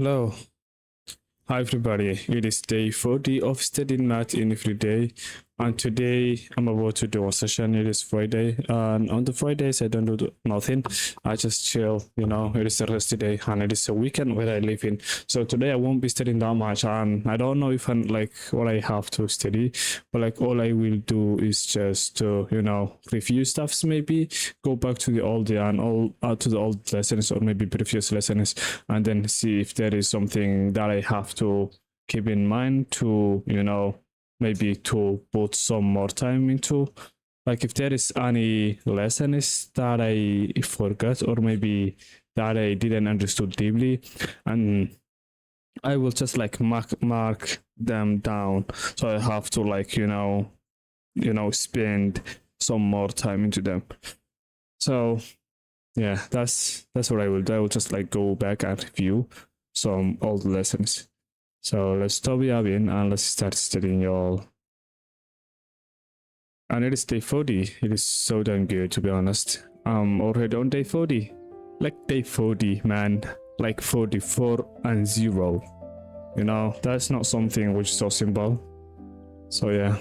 Hello. Hi everybody, it is day 40 of studying math in every day, and today I'm about to do a session. It is Friday, and on the Fridays I don't do nothing. I just chill, it is a rest day and it is a weekend where I live in. So today I won't be studying that much, and I don't know if I'm like what I have to study, but like all I will do is just to, review stuffs, maybe go back to the old and all to the old lessons or maybe previous lessons, and then see if there is something that I have to keep in mind to, maybe to put some more time into. Like if there is any lessons that I forgot or maybe that I didn't understood deeply, and I will just like mark them down. So I have to like, spend some more time into them. So yeah, that's what I will do. I will just like go back and review some old lessons. So let's stop yapping and let's start studying, y'all. And it is day 40. It is so damn good, to be honest. Already on day 40. Like day 40, man. Like 44 and 0. That's not something which is so simple. So yeah.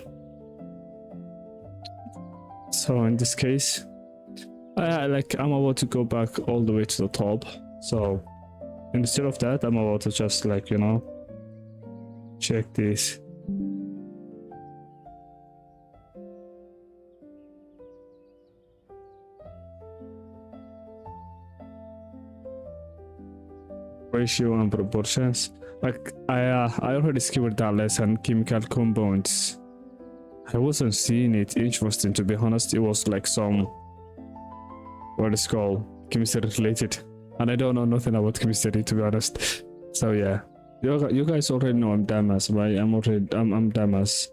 So in this case, I'm about to go back all the way to the top. So instead of that, I'm about to just like, check this. Ratio and proportions. Like I already skipped that lesson, chemical compounds. I wasn't seeing it interesting, to be honest. It was like some, what is called, chemistry related, and I don't know nothing about chemistry, to be honest. So yeah, you guys already know I'm Damas, right? I'm Damas.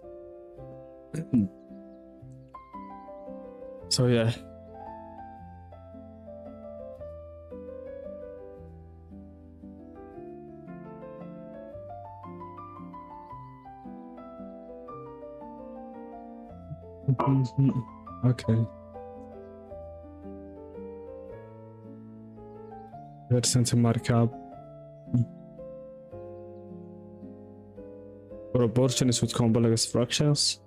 So yeah. Okay. Let's mark up. Proportions with complex fractions.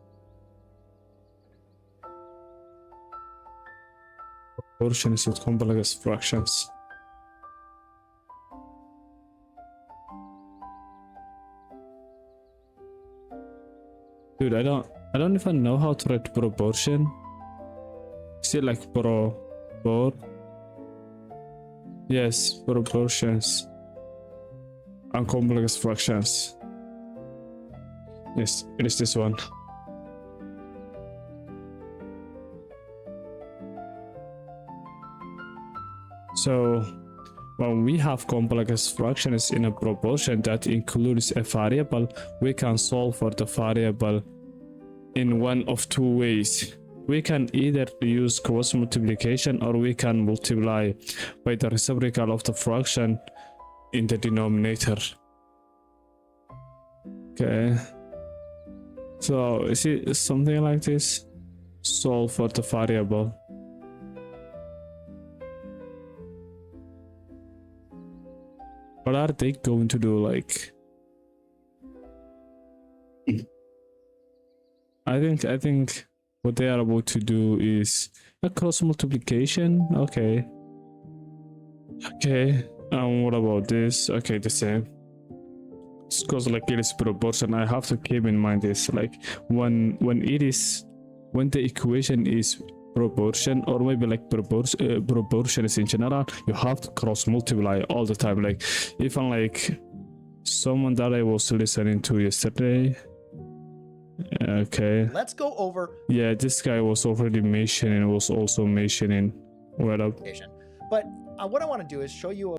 Proportions with complex fractions. Dude, I don't even know how to write proportion. Is it like yes, proportions and complex fractions. Yes, it is this one. So when we have complex fractions in a proportion that includes a variable, we can solve for the variable in one of two ways. We can either use cross multiplication or we can multiply by the reciprocal of the fraction in the denominator. Okay. So is it something like this? Solve for the variable. What are they going to do? Like, I think what they are about to do is a cross multiplication. Okay. What about this? Okay, the same. It's because like it is proportion. I have to keep in mind this. Like when the equation is proportion or maybe like proportions in general, you have to cross multiply all the time. Like even like someone that I was listening to yesterday. Okay, let's go over. Yeah, this guy was already mentioning, what up. But what I want to do is show you.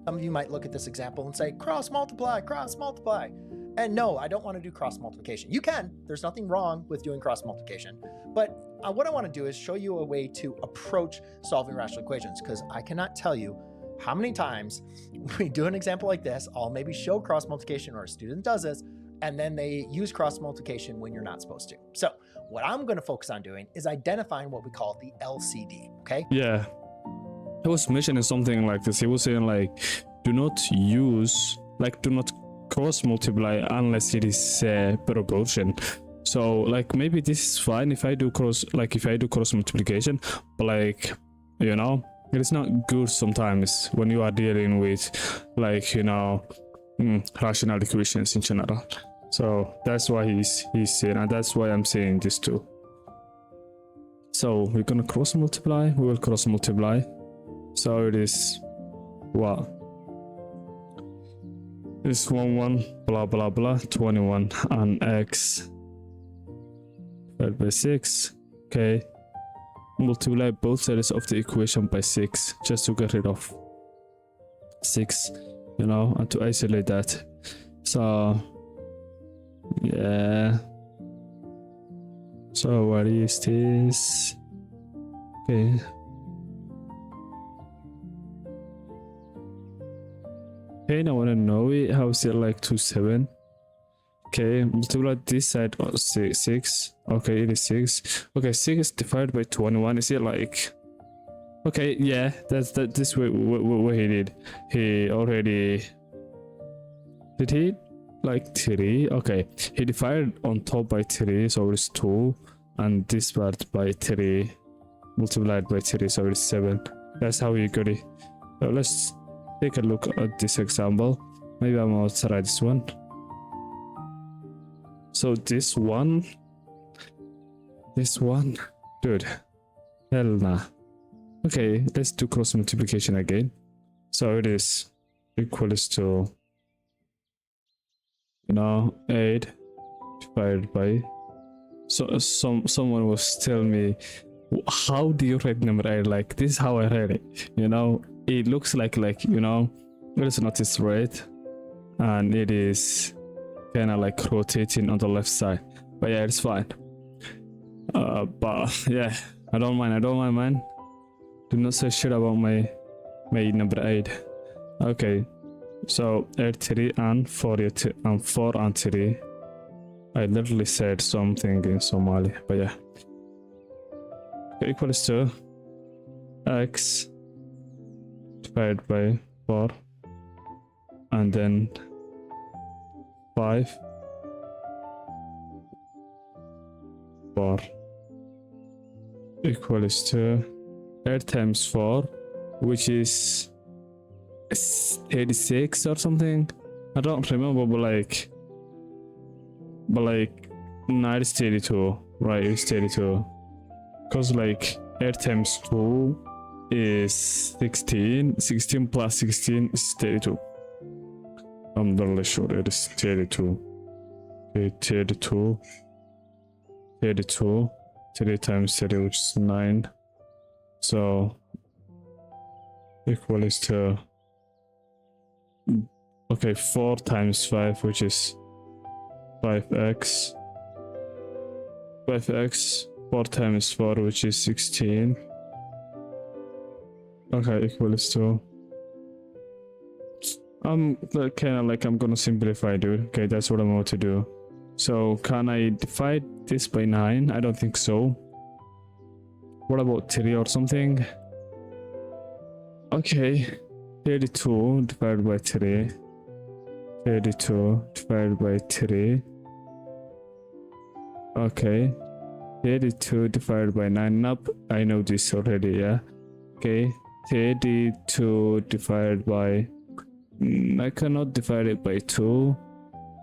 Some of you might look at this example and say cross multiply. And no, I don't want to do cross multiplication. You can. There's nothing wrong with doing cross multiplication. But what I want to do is show you a way to approach solving rational equations, because I cannot tell you how many times we do an example like this. I'll maybe show cross multiplication, or a student does this, and then they use cross multiplication when you're not supposed to. So what I'm going to focus on doing is identifying what we call the LCD, okay? Yeah. I was mentioning something like this. He was saying like, do not use like do not cross multiply unless it is proportion. So like maybe this is fine if I do cross multiplication, but like, you know, it is not good sometimes when you are dealing with like, you know, rational equations in general. So that's why he's saying, and that's why I'm saying this too. So we're gonna cross multiply. We will cross multiply. So it is what? It's 1 blah blah blah 21 and x divided by 6. Okay. Multiply both sides of the equation by 6 just to get rid of 6, you know, and to isolate that. So yeah. So what is this? Okay. Okay, now I wanna know it. How is it like 27? Okay, multiply this side of 6. Okay, it is 6. Okay, 6 divided by 21. Is it like? Okay, yeah, that's this way what he did. He already did he like 3. Okay, he divided on top by 3, so it's 2, and this part by 3 multiplied by 3, so it's 7. That's how you got it. So let's take a look at this example. Maybe I'm going to try this one. So this one, dude, hell nah. Okay, let's do cross multiplication again. So it is equals to, you know, 8 divided by. So someone was telling me, how do you write number 8? Like this is how I read it. You know, it looks like you know, it is not straight, and it is kind of like rotating on the left side. But yeah, it's fine. But yeah, I don't mind, man. Do not say shit about my number 8. Okay, so 8 3 and 4 and 4 and 3. I literally said something in Somali, but yeah. Equals to x divided by 4 and then 5 4 equals to 8 times 4, which is 86 or something. I don't remember, but like 9 is 32, right? It's 32, because like 8 times 2 is 16 plus 16 is 32. I'm not really sure it is 32. Okay, 32 3 times 30, which is 9, so equals to, okay, 4 times 5, which is 5x 4 times 4, which is 16. Okay, equals to, kind of like, I'm gonna simplify, dude. Okay, that's what I'm about to do. So can I divide this by 9? I don't think so. What about 3 or something? Okay, 32 divided by 3. 32 divided by 3. Okay, 32 divided by 9. Nope, I know this already, yeah. Okay, 32 divided by... I cannot divide it by 2.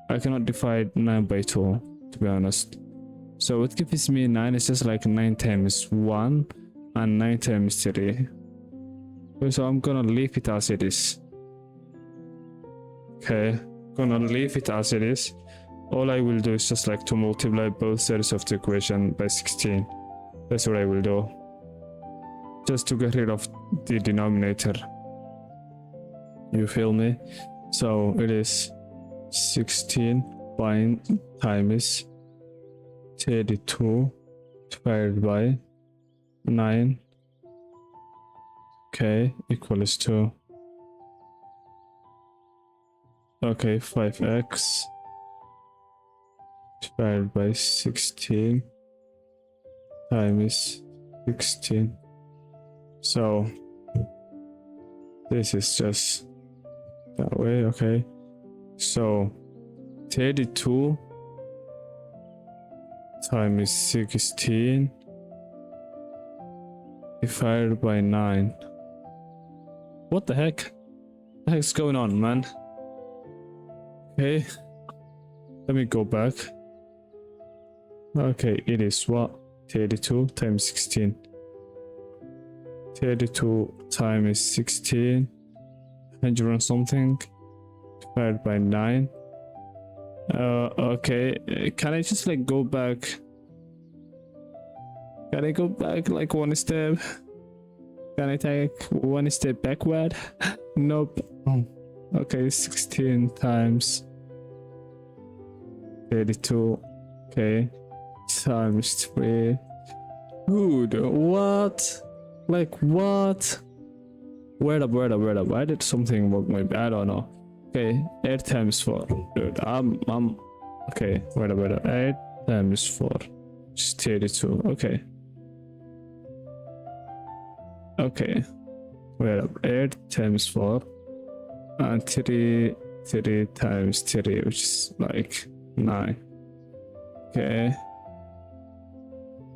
I cannot divide 9 by 2, to be honest. So what gives me 9 is just like 9 times 1 and 9 times 3. So I'm gonna leave it as it is. Okay, gonna leave it as it is. All I will do is just like to multiply both sides of the equation by 16. That's what I will do, just to get rid of the denominator. You feel me? So it is 16 times 32 divided by 9. Okay, equals to, okay, 5x divided by 16 times 16. So this is just that way. Okay, So 32 times 16 divided by 9. What the heck? What the heck's going on, man? Okay, let me go back. Okay, it is what? 32 times 16. 32 times 16, 100 and something, divided by 9. Okay, can I just like go back? Can I go back like one step? Can I take one step backward? Nope. Okay, 16 times 32. Okay, times 3. Dude, what? Like what? Wait up. I did something wrong, maybe. I don't know. Okay, 8 times 4. Dude, I'm okay, wait up. 8 times 4. Just 32. Okay. Okay. Wait up. 8 times 4. And 3 times 3, which is like 9. Okay.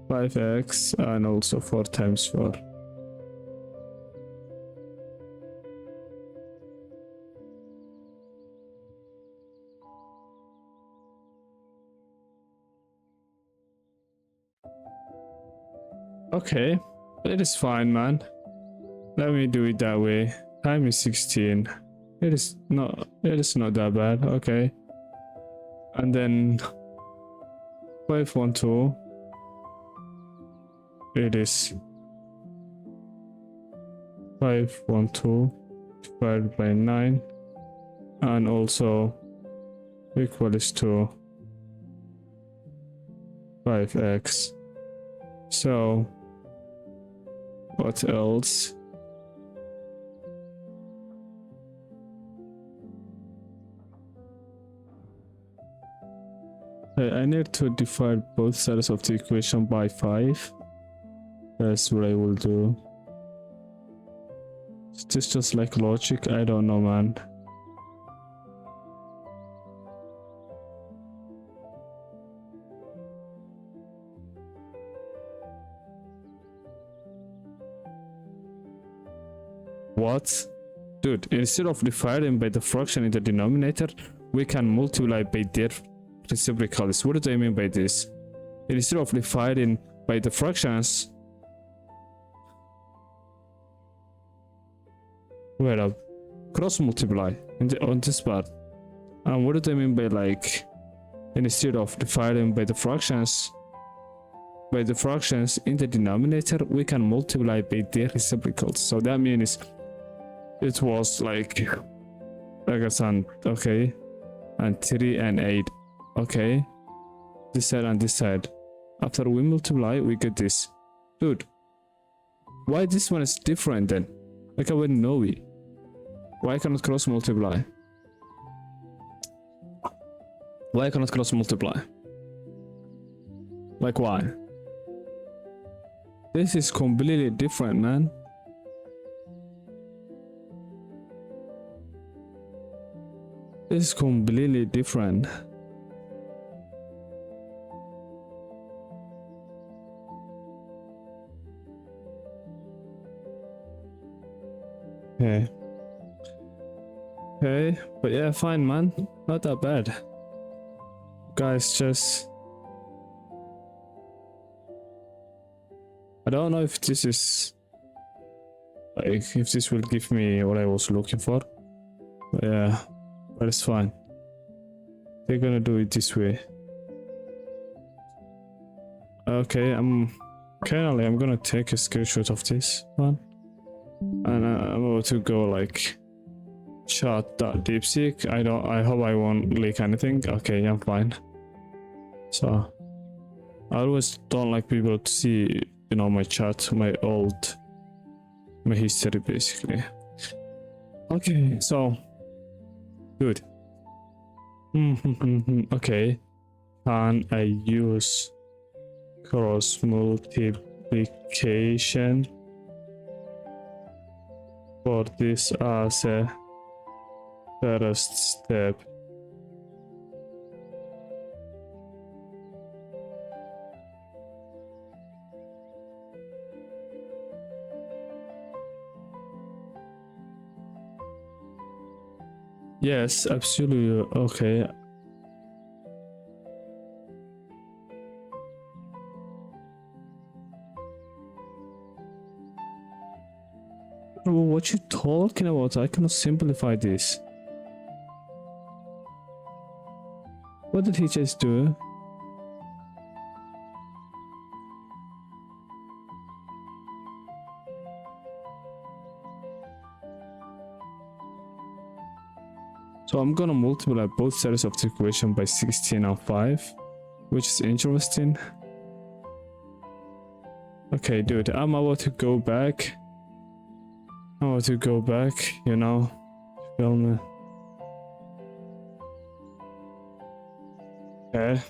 5x and also 4 times 4. Okay, it is fine, man. Let me do it that way. Time is 16. It is not that bad. Okay. And then 512. It is 512 divided by 9, and also equals to 5x. So what else? I need to divide both sides of the equation by 5. That's what I will do. Is this just like logic? I don't know, man. What? Dude, instead of dividing by the fraction in the denominator, we can multiply by their reciprocals. What do I mean by this? Instead of dividing by the fractions, wait up, cross multiply on this part. And what do I mean by like, instead of dividing by the fractions in the denominator, we can multiply by their reciprocals. So that means it was like a son, okay, and 3 and 8, okay, this side and this side. After we multiply, we get this. Dude, why this one is different then? Like I wouldn't know it. Why cannot cross multiply? Why cannot cross multiply? Like why? This is completely different, man. This is completely different. Okay. Okay, but yeah, fine, man. Not that bad. Guys, just... I don't know if this is... like, if this will give me what I was looking for. But yeah, but it's fine. They're gonna do it this way. Okay, I'm gonna take a screenshot of this one. And I'm about to go like... chat.deepseek. I hope I won't leak anything. Okay, I'm fine. So I always don't like people to see, you know, my chat, my history basically. Okay, so good. Okay, can I use cross multiplication for this as a first step? Yes, absolutely. Okay. What you talking about? I cannot simplify this. What did he just do? So I'm gonna multiply both sides of the equation by 16 and 5, which is interesting. Okay, dude, I'm about to go back. You know. Feel me? Okay.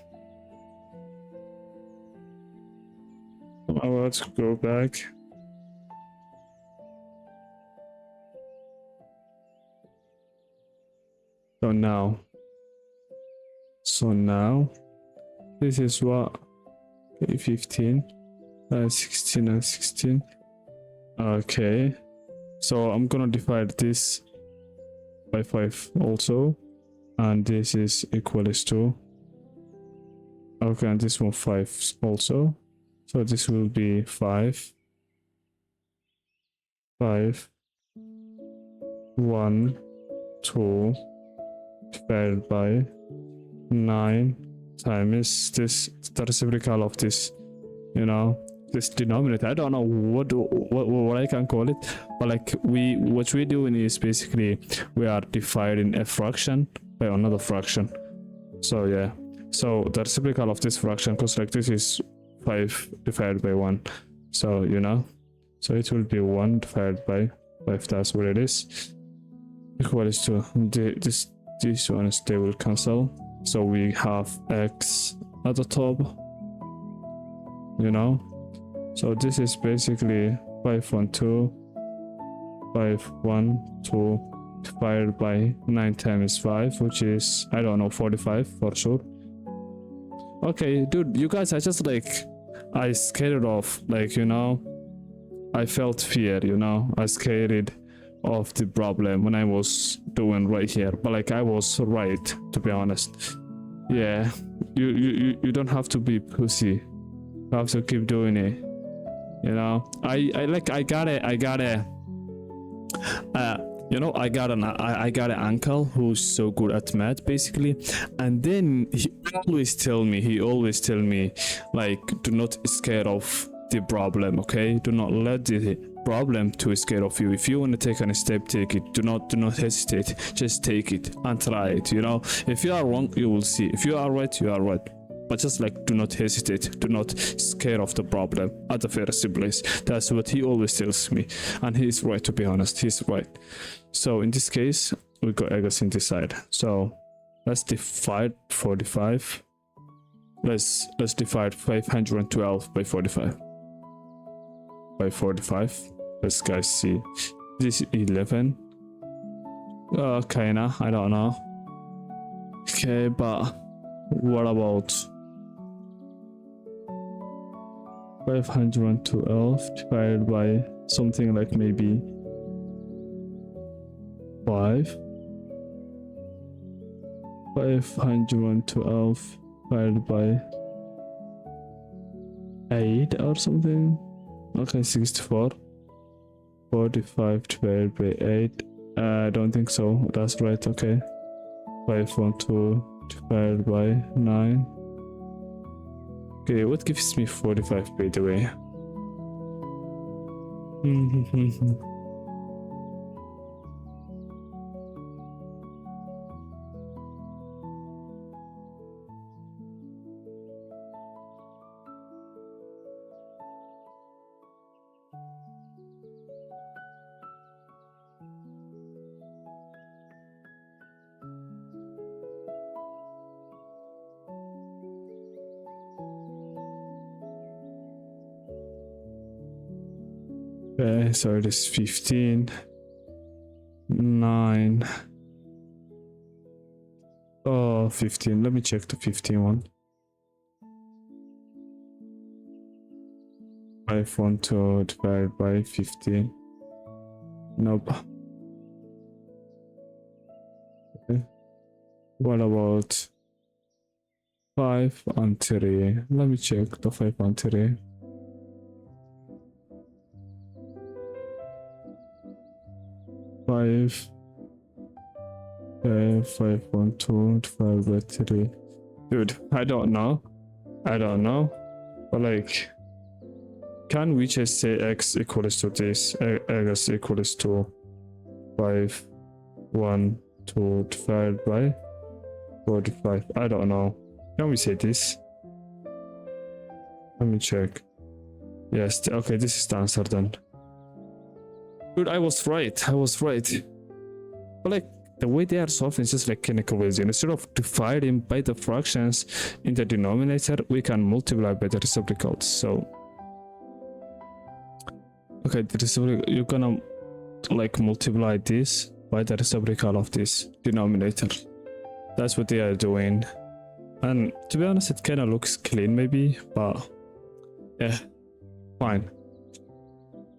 I'm about to go back. So now, this is what, okay, 15, 16 and 16. Okay, so I'm gonna divide this by 5 also, and this is equals to, okay, and this one 5 also, so this will be 5, 1, 2 divided by 9 times this, the reciprocal of this, you know, this denominator. I don't know what I can call it, but like what we're doing is basically we are dividing a fraction by another fraction. So yeah, so the reciprocal of this fraction, because like this is 5 divided by 1, so you know, so it will be 1 divided by 5. That's what it is, equals to this ones, they will cancel, so we have x at the top, you know. So this is basically 512 divided by 9 times 5, which is, I don't know, 45 for sure. Okay, dude, you guys, I just like, I scared of, like, you know, I felt fear, you know, I scared of the problem when I was doing right here, but like I was right, to be honest. Yeah, you don't have to be pussy, you have to keep doing it, you know. I got an uncle who's so good at math basically, and then he always tell me like, do not scare of the problem, okay? Do not let the problem to scare of you. If you want to take a step, take it. Do not hesitate, just take it and try it, you know. If you are wrong, you will see. If you are right, you are right, but just like, do not hesitate, do not scare of the problem at the first place. That's what he always tells me, and he's right, to be honest, he's right. So in this case, we got Egos in this side, so let's divide 45. Let's divide 512 by 45. Let's guys see, this is 11. Kinda, I don't know. Okay, but what about 512 divided by something like maybe 5? 512 divided by 8 or something. Okay, 64. 45 divided by 8. I don't think so. That's right. Okay. 512 divided by 9. Okay, what gives me 45 by the way? Okay, so it is 15, 9. Oh, 15. Let me check the 15 one. 512 divided by 15. Nope. What about 5 and 3? Let me check the 5 and 3. Five, 5 and 2, 5 by 3. Dude, I don't know. But like, can we just say x equals to this? X equals to 5, 1, 2 divided by 45. I don't know. Can we say this? Let me check. Yes, okay, this is the answer then. Dude, I was right. But like, the way they are solving is just like kind of crazy. Instead of dividing by the fractions in the denominator, we can multiply by the reciprocals. So, okay, the reciprocal, you're gonna like multiply this by the reciprocal of this denominator. That's what they are doing. And to be honest, it kind of looks clean maybe, but yeah, fine.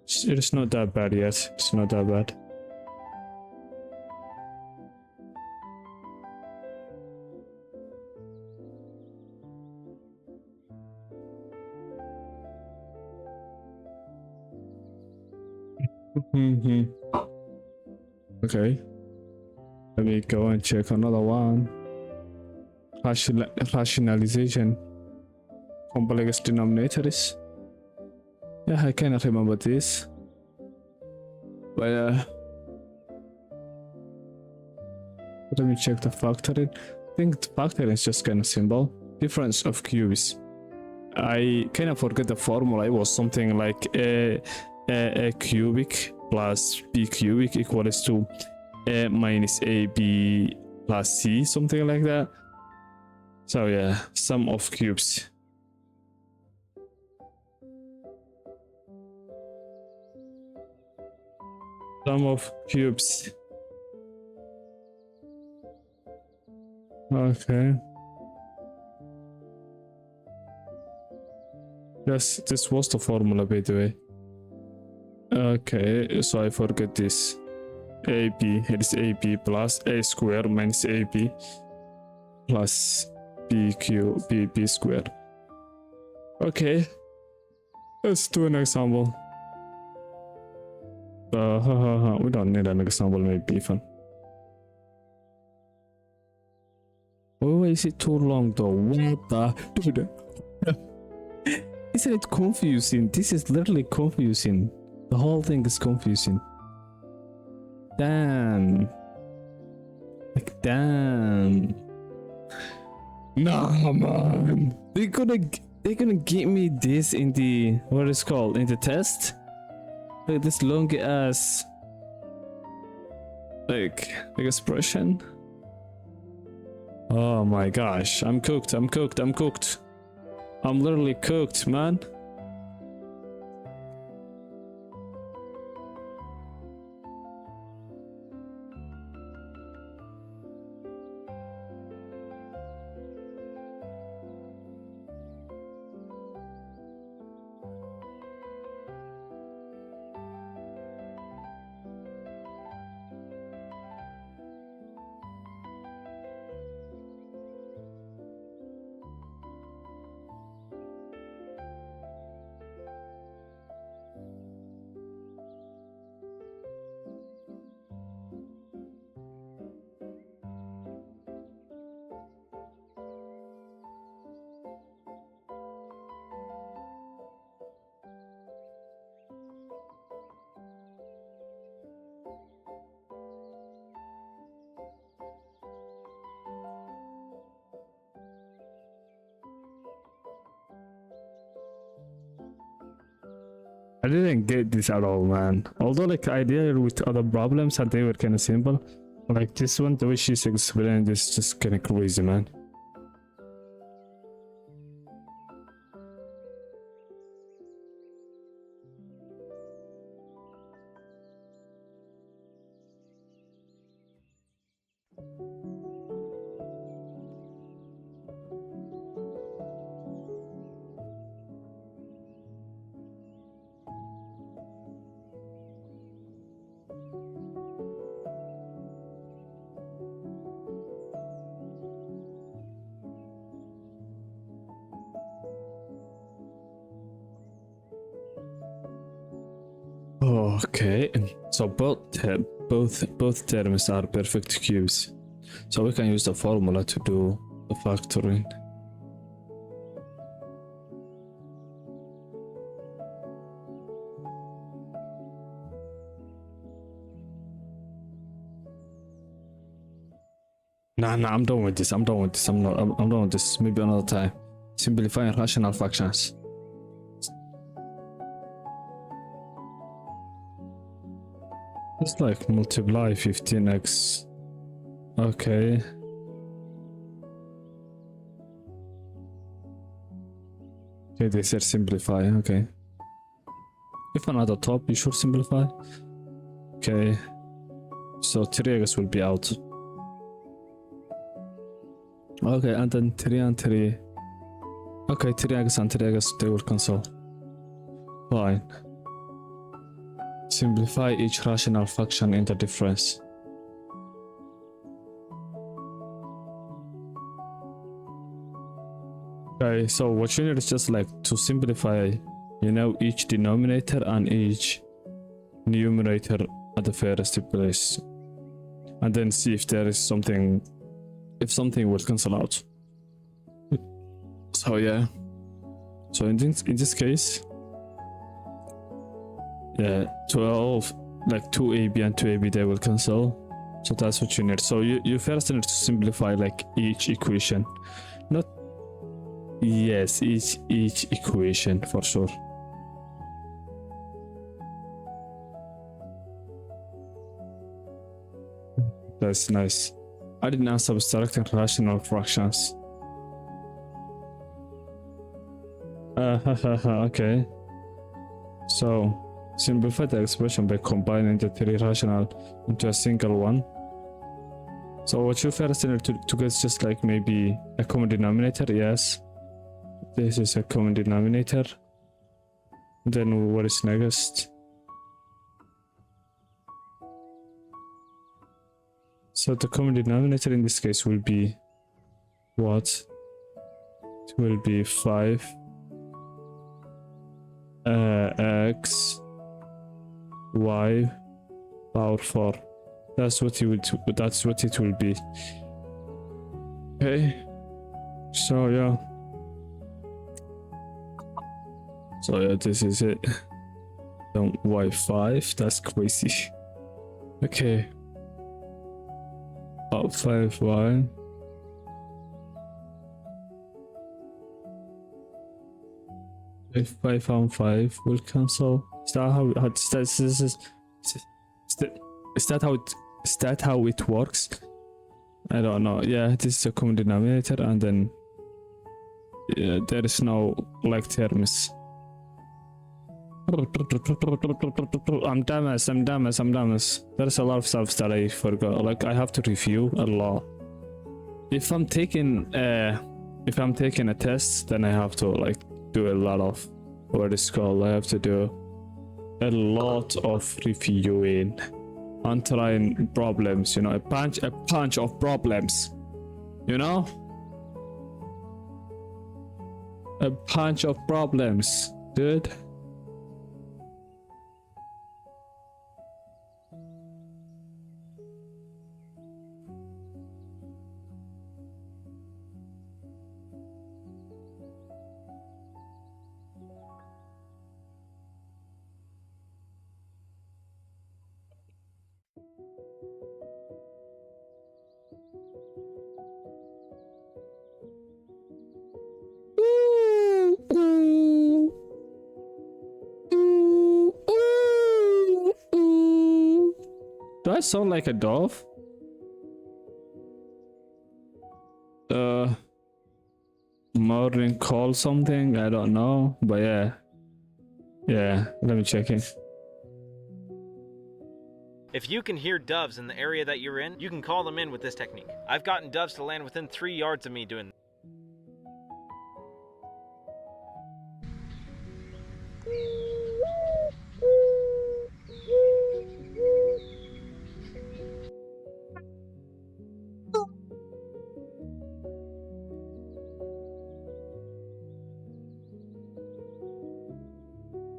It's not that bad yet. It's not that bad. Okay. Let me go and check another one. Rationalization. Complex denominators. Yeah, I cannot remember this. But let me check the factoring. I think the factoring is just kind of simple. Difference of cubes. I kind of forget the formula. It was something like a cubic plus b cubic equals to a minus ab plus c, something like that. So yeah, sum of cubes. Sum of cubes. Okay. Yes, this was the formula, by the way. Okay, so I forget this. AB, it is AB plus a square minus AB plus b squared. Okay, let's do an example. We don't need an example, maybe fun. Oh, is it too long though? What the dude? Isn't it confusing? This is literally confusing. The whole thing is confusing. Damn. Like damn. Nah, man. They're gonna give me this in the what is called in the test. Like this long ass like expression. Oh my gosh, I'm cooked. I'm literally cooked, man. I didn't get this at all, man. Although like I deal with other problems and they were kind of simple. Like this one, the way she's explaining this is just kind of crazy, man. Okay, so both terms are perfect cubes. So we can use the formula to do the factoring. Nah, I'm done with this. I'm done with this. I'm done with this. Maybe another time. Simplifying rational fractions. It's like multiply 15x. Okay. Okay, they said simplify. Okay. If another top, you should simplify. Okay. So 3x will be out. Okay, and then 3 and 3. Okay, 3x and 3x, they will cancel. Fine. Simplify each rational fraction into difference. Okay, so what you need is just like to simplify, each denominator and each numerator at the first place. And then see if there is something, if something will cancel out. So yeah. So in this case, yeah, 12, like 2ab and 2ab, they will cancel. So that's what you need. So you first need to simplify like each equation. Not, yes, each equation for sure. That's nice. I did not subtract rational fractions. Okay. So simplify the expression by combining the three rational into a single one. So what you first need to get is just like maybe a common denominator. Yes, this is a common denominator. Then what is next? So the common denominator in this case will be what? It will be 5 x y power 4. That's what it will be. Okay. So yeah. So yeah, this is it. Then y5, that's crazy. Okay. About 5y. If 5 and 5 will cancel. Is that how it works? I don't know. Yeah, this is a common denominator, and then yeah, there is no like terms. I'm dumbass. There's a lot of stuff that I forgot. Like I have to review a lot. If I'm taking a test, then I have to like do a lot of what is called. I have to do a lot of reviewing and trying problems. A bunch of problems. A bunch of problems, dude. Do I sound like a dove? Morning call something? I don't know, but yeah. Yeah, let me check in. If you can hear doves in the area that you're in, you can call them in with this technique. I've gotten doves to land within 3 yards of me doing this.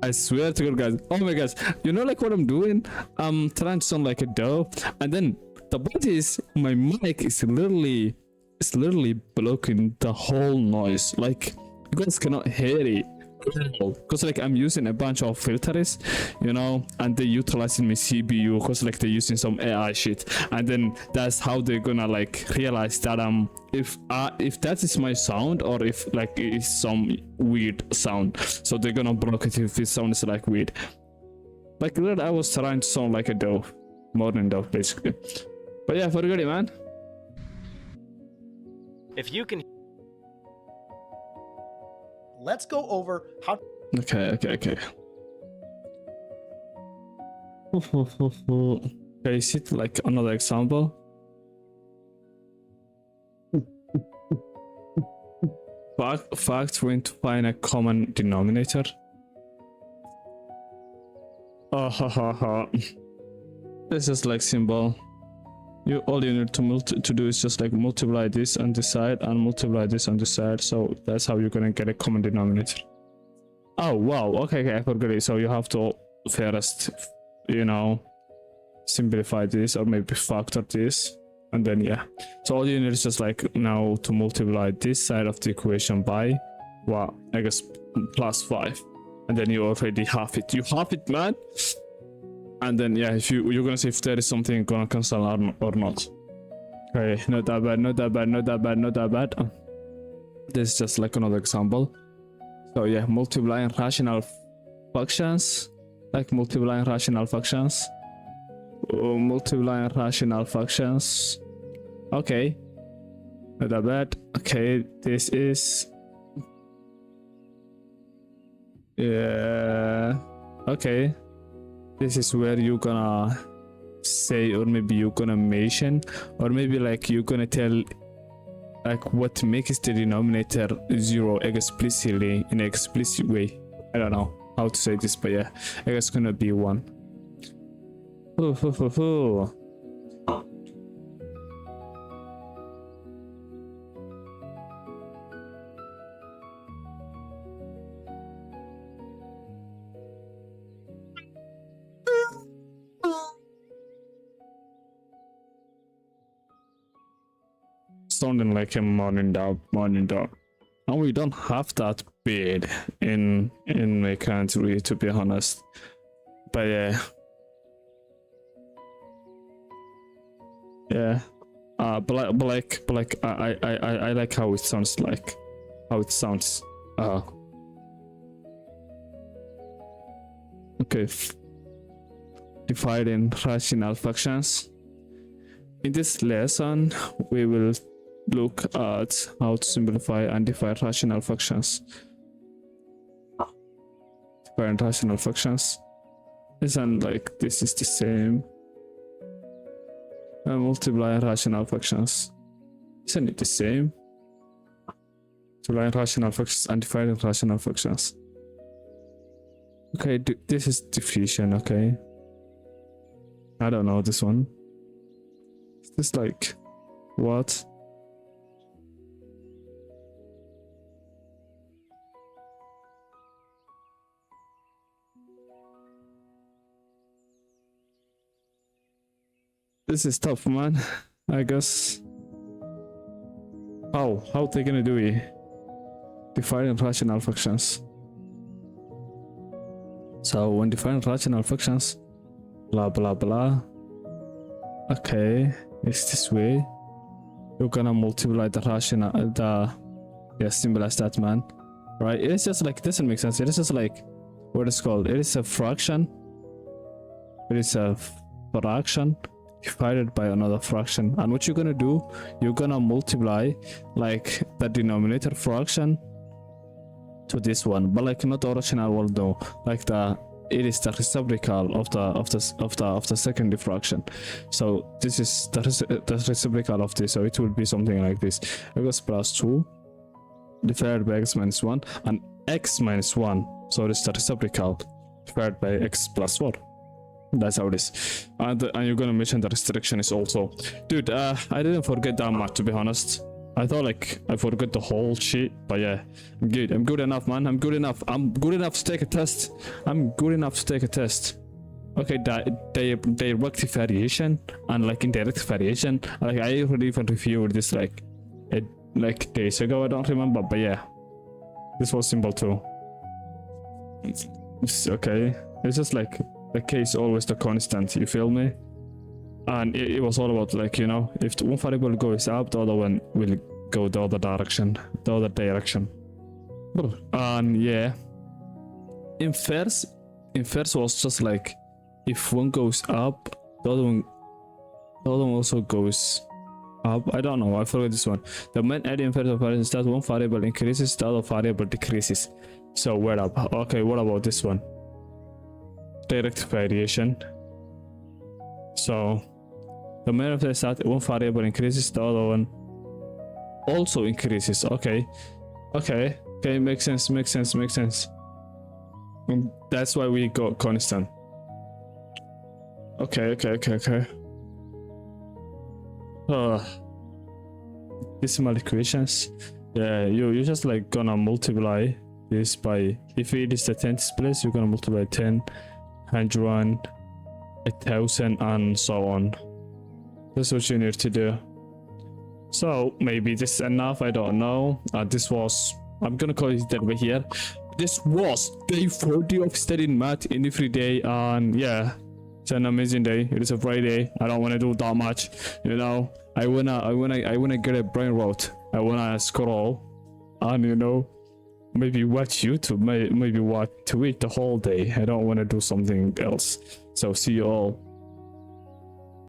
I swear to God, guys. Oh my gosh. You know like what I'm doing? I'm trying to sound like a dove, and then the point is my mic is literally blocking the whole noise. Like you guys cannot hear it. Because like I'm using a bunch of filters, you know, and they're utilizing my CPU because like they're using some AI shit, and then that's how they're gonna like realize that if that is my sound or if like it's some weird sound, so they're gonna block it if it sounds like weird. Like I was trying to sound like a dove, modern dove basically. But yeah, forget it, man. If you can Let's go over how. Okay. Okay, is it like another example? Facts when to find a common denominator. This is like simple. All you need to do is just like multiply this on this side and multiply this on this side. So that's how you're gonna get a common denominator. Oh wow, okay, I forgot it. So you have to first, you know, simplify this or maybe factor this, and then yeah. So all you need is just like now to multiply this side of the equation by, well, I guess plus 5, and then you already have it. You have it, man. And then yeah, if you're gonna see if there is something gonna cancel or not. Okay, not that bad. This is just like another example. So yeah, multiplying rational functions, like multiplying rational functions. Okay, not that bad. Okay, this is yeah. Okay. This is where you're gonna say, or maybe you're gonna mention, or maybe like you're gonna tell like what makes the denominator 0 explicitly in an explicit way. I don't know how to say this, but yeah, I guess it's gonna be 1. Sounding like a morning dog. And we don't have that bad in my country, to be honest. But yeah. But like I like how it sounds like. Okay. Dividing rational functions. In this lesson, we will look at how to simplify and divide rational functions. Divide rational functions. Isn't like this is the same. And multiply rational functions. Isn't it the same? Multiplying rational functions and dividing rational functions. Okay, this is diffusion, okay. I don't know this one. Is this like what? This is tough, man. I guess. How they gonna do it? Defining rational functions. So when defining rational functions, blah blah blah. Okay, it's this way. You're gonna multiply the rational, yeah, simple as that, man. Right? It is just like, it doesn't make sense. It is just like, what is called? It is a fraction. It is a fraction divided by another fraction, and what you're gonna do, you're gonna multiply like the denominator fraction to this one, but like not the original one though, like it is the reciprocal of the second fraction. So this is the reciprocal of this, so it will be something like this: x plus 2 divided by x minus 1, and x minus 1, so it's the reciprocal divided by x plus 4. That's how it is. And you're gonna mention the restriction is also, dude, I didn't forget that much, to be honest. I thought like I forgot the whole shit, but yeah, I'm good. I'm good enough, man. I'm good enough. I'm good enough to take a test. I'm good enough to take a test. Okay, direct variation and like indirect variation. Like I already even reviewed this like days ago. I don't remember, but yeah, this was simple too. It's okay. It's just like the case always the constant. You feel me? And it was all about like, you know, if one variable goes up, the other one will go the other direction. And yeah, inverse was just like if one goes up, the other one also goes up. I don't know, I forgot this one. The main idea inverse of variance is that one variable increases, the other variable decreases. So we're up. Okay, what about this one? Direct variation. So the main of is that one variable increases, the other one also increases. Okay, makes sense. And that's why we got constant. Okay. Decimal equations. Yeah, you just like gonna multiply this by, if it is the 10th place, you're gonna multiply 10, 101, 1000, and so on. That's what you need to do. So maybe this is enough, I don't know. This was, I'm gonna call it that way here. This was day 40 of studying math in every day, and yeah, it's an amazing day. It is a Friday. I don't want to do that much, you know. I wanna get a brain rot. I wanna scroll and, you know, maybe watch YouTube, maybe watch Twitch the whole day. I don't want to do something else. So see you all